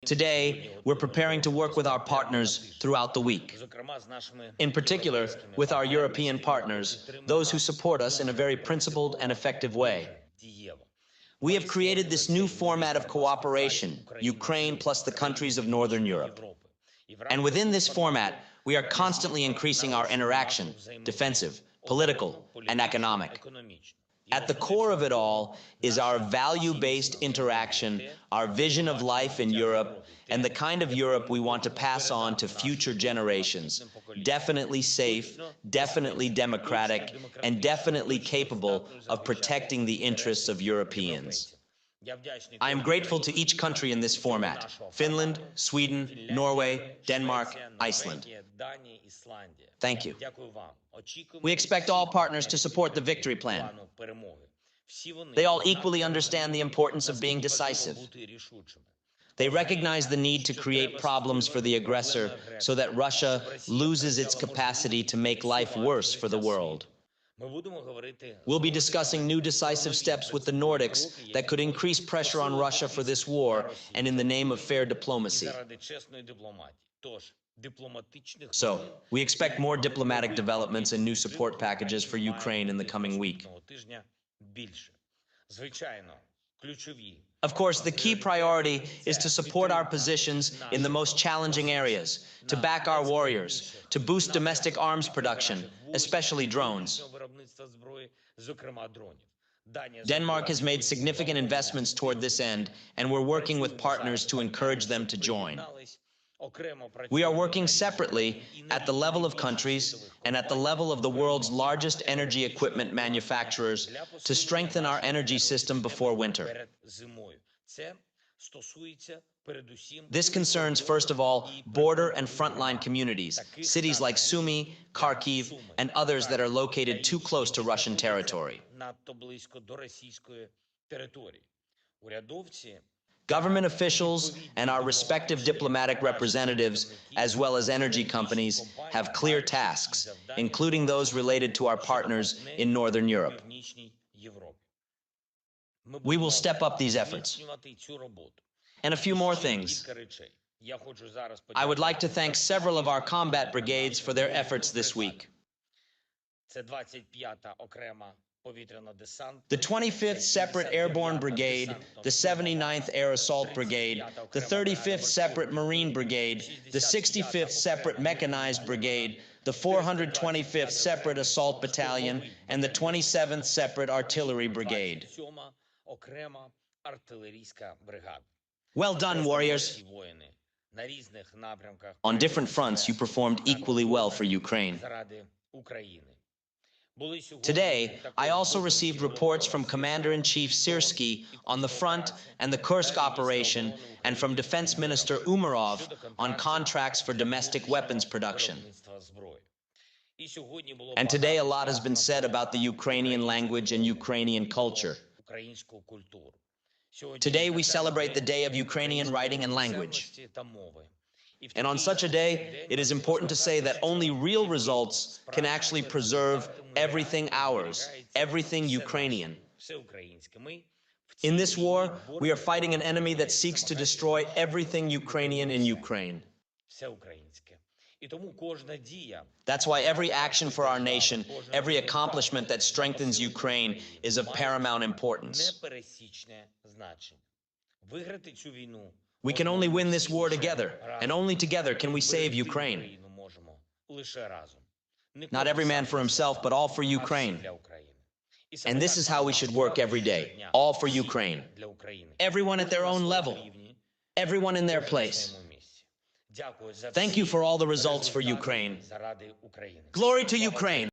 Today, we're preparing to work with our partners throughout the week. In particular, with our European partners, those who support us in a very principled and effective way. We have created this new format of cooperation, Ukraine plus the countries of Northern Europe. And within this format, we are constantly increasing our interaction, defensive, political, and economic. At the core of it all is our value-based interaction, our vision of life in Europe, and the kind of Europe we want to pass on to future generations. Definitely safe, definitely democratic, and definitely capable of protecting the interests of Europeans. I am grateful to each country in this format: Finland, Sweden, Norway, Denmark, Iceland. Thank you. We expect all partners to support the victory plan. They all equally understand the importance of being decisive. They recognize the need to create problems for the aggressor so that Russia loses its capacity to make life worse for the world. We'll be discussing new decisive steps with the Nordics that could increase pressure on Russia for this war and in the name of fair diplomacy. So, we expect more diplomatic developments and new support packages for Ukraine in the coming week. Of course, the key priority is to support our positions in the most challenging areas, to back our warriors, to boost domestic arms production, especially drones. Denmark has made significant investments toward this end, and we're working with partners to encourage them to join. We are working separately at the level of countries and at the level of the world's largest energy equipment manufacturers to strengthen our energy system before winter. This concerns, first of all, border and frontline communities, cities like Sumy, Kharkiv, and others that are located too close to Russian territory. Government officials and our respective diplomatic representatives, as well as energy companies, have clear tasks, including those related to our partners in Northern Europe. We will step up these efforts. And a few more things. I would like to thank several of our combat brigades for their efforts this week. The 25th Separate Airborne Brigade, the 79th Air Assault Brigade, the 35th Separate Marine Brigade, the 65th Separate Mechanized Brigade, the 425th Separate Assault Battalion, and the 27th Separate Artillery Brigade. Well done, warriors! On different fronts, you performed equally well for Ukraine. Today, I also received reports from Commander-in-Chief Syrskyi on the front and the Kursk operation, and from Defense Minister Umerov on contracts for domestic weapons production. And today a lot has been said about the Ukrainian language and Ukrainian culture. Today we celebrate the Day of Ukrainian Writing and Language. And on such a day, it is important to say that only real results can actually preserve everything ours, everything Ukrainian. In this war, we are fighting an enemy that seeks to destroy everything Ukrainian in Ukraine. That's why every action for our nation, every accomplishment that strengthens Ukraine is of paramount importance. We can only win this war together, and only together can we save Ukraine. Not every man for himself, but all for Ukraine. And this is how we should work every day, all for Ukraine. Everyone at their own level, everyone in their place. Thank you for all the results for Ukraine. Glory to Ukraine!